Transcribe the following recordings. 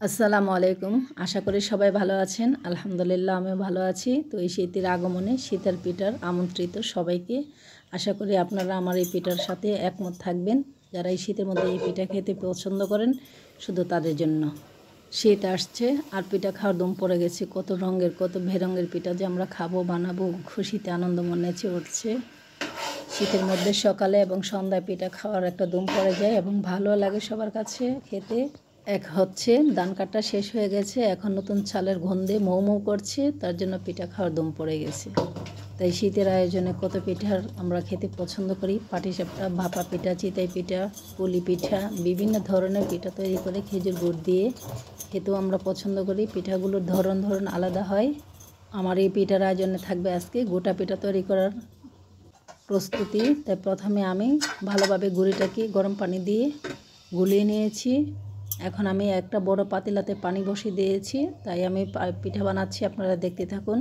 আসসালামু আলাইকুম। আশা করি সবাই ভালো আছেন। আলহামদুলিল্লাহ আমিও ভালো আছি। তো এই শীতের আগমনে শীতের পিঠার আমন্ত্রিত সবাইকে। আশা করি আপনারা আমার এই পিঠার সাথে একমত থাকবেন। যারা এই শীতের মধ্যে এই পিঠা খেতে পছন্দ করেন, শুধু তাদের জন্য। শীত আসছে আর পিঠা খাওয়ার দম পড়ে গেছে। কত রঙের কত বেরঙের পিঠা যে আমরা খাবো বানাবো, খুশিতে আনন্দ মনে নেচে উঠছে। শীতের মধ্যে সকালে এবং সন্ধ্যায় পিঠা খাওয়ার একটা দম পড়ে যায় এবং ভালো লাগে সবার কাছে খেতে। এক হচ্ছে ধান কাটা শেষ হয়ে গেছে, এখন নতুন চালের গন্ধে মৌ মৌ করছে, তার জন্য পিঠা খাওয়ার দম পড়ে গেছে। তাই শীতের আয়োজনে কত পিঠার আমরা খেতে পছন্দ করি। পাটিসাপটা, ভাপা পিঠা, চিতই পিঠা, পুলি পিঠা, বিভিন্ন ধরনের পিঠা তৈরি করে খেজুর গুড় দিয়ে খেতেও আমরা পছন্দ করি। পিঠাগুলোর ধরন আলাদা হয়। আমার এই পিঠার আয়োজনে থাকবে আজকে গোটা পিঠা তৈরি করার প্রস্তুতি। তাই প্রথমে আমি ভালোভাবে গুঁড়িটাকে গরম পানি দিয়ে গুলিয়ে নিয়েছি। এখন আমি একটা বড় পাতিলাতে পানি বসিয়ে দিয়েছি। তাই আমি পিঠা বানাচ্ছি, আপনারা দেখতে থাকুন।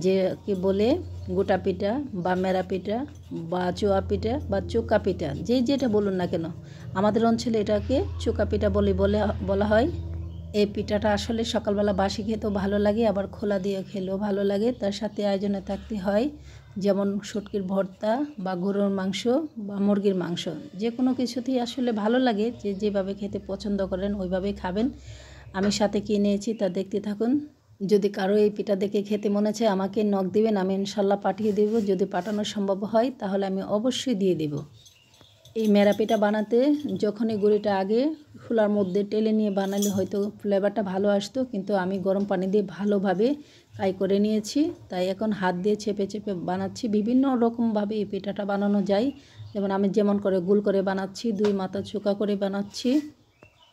যে কি বলে গোটা পিঠা বা মেরা পিঠা বা চোয়া পিঠা বা চোকা পিঠা, যেটা বলুন না কেন, আমাদের অঞ্চলে এটাকে চোকা পিঠা বলা হয়। এই পিঠাটা আসলে সকালবেলা বাসি খেতেও ভালো লাগে, আবার খোলা দিয়ে খেলেও ভালো লাগে। তার সাথে আয়োজনে থাকতে হয় যেমন শুটকির ভর্তা বা গরুর মাংস বা মুরগির মাংস, যে কোনো কিছুতেই আসলে ভালো লাগে। যেভাবে খেতে পছন্দ করেন ওইভাবেই খাবেন। আমি সাথে কী নিয়েছি তা দেখতে থাকুন। যদি কারো এই পিঠা দেখে খেতে মনে চায় আমাকে নক দিবেন, আমি ইনশাল্লাহ পাঠিয়ে দেব। যদি পাঠানো সম্ভব হয় তাহলে আমি অবশ্যই দিয়ে দেব। এই মেরা পিঠা বানাতে যখনই গুঁড়িটা আগে খোলার মধ্যে টেলে নিয়ে বানালে হয়তো ফ্লেভারটা ভালো আসতো, কিন্তু আমি গরম পানি দিয়ে ভালোভাবে কাই করে নিয়েছি। তাই এখন হাত দিয়ে চেপে চেপে বানাচ্ছি। বিভিন্ন রকমভাবে এই পিঠাটা বানানো যায়। যেমন আমি করে গোল করে বানাচ্ছি, দুই মাথা চোকা করে বানাচ্ছি।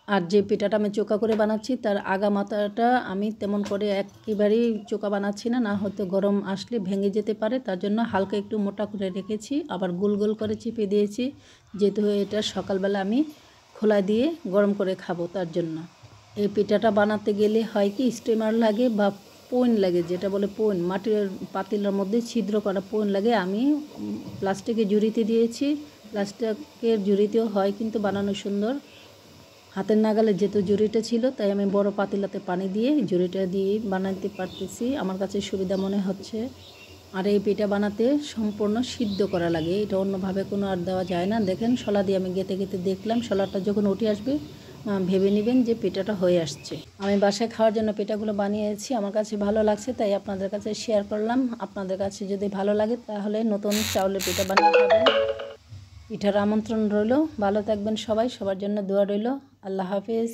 আর যে পিঠাটা আমি চোকা করে বানাচ্ছি তার আগা মাথাটা আমি তেমন করে একেবারেই চোকা বানাচ্ছি না, হয়তো গরম আসলে ভেঙে যেতে পারে। তার জন্য হালকা একটু মোটা করে রেখেছি, আবার গোল গোল করে চেপে দিয়েছি, যেহেতু এটা সকালবেলা আমি খোলা দিয়ে গরম করে খাবো। তার জন্য এই পিঠাটা বানাতে গেলে হয় কি স্টিমার লাগে বা পইন লাগে, যেটা বলে পইন, মাটির পাতিলার মধ্যে ছিদ্র করা পইন লাগে। আমি প্লাস্টিকের ঝুড়িতে দিয়েছি। প্লাস্টিকের ঝুড়িতেও হয় কিন্তু বানানো সুন্দর। হাতের নাগালে যেহেতু ঝুড়িটা ছিল তাই আমি বড় পাতিলাতে পানি দিয়ে ঝুড়িটা দিয়ে বানাতে পারতেছি, আমার কাছে সুবিধা মনে হচ্ছে। আর এই পিঠা বানাতে সম্পূর্ণ সিদ্ধ করা লাগে, এটা অন্যভাবে কোনো আর দেওয়া যায় না। দেখেন শলা দিয়ে আমি গেঁথে গেঁথে দেখলাম, শলাটা যখন উঠে আসবে ভেবে নেবেন যে পিঠাটা হয়ে আসছে। আমি বাসায় খাওয়ার জন্য পিঠাগুলো বানিয়েছি, আমার কাছে ভালো লাগছে তাই আপনাদের কাছে শেয়ার করলাম। আপনাদের কাছে যদি ভালো লাগে তাহলে নতুন চাউলের পিঠা বানিয়ে খাবেন। পিঠার আমন্ত্রণ রইল। ভালো থাকবেন সবাই, সবার জন্য দোয়া রইল। আল্লাহ হাফেজ।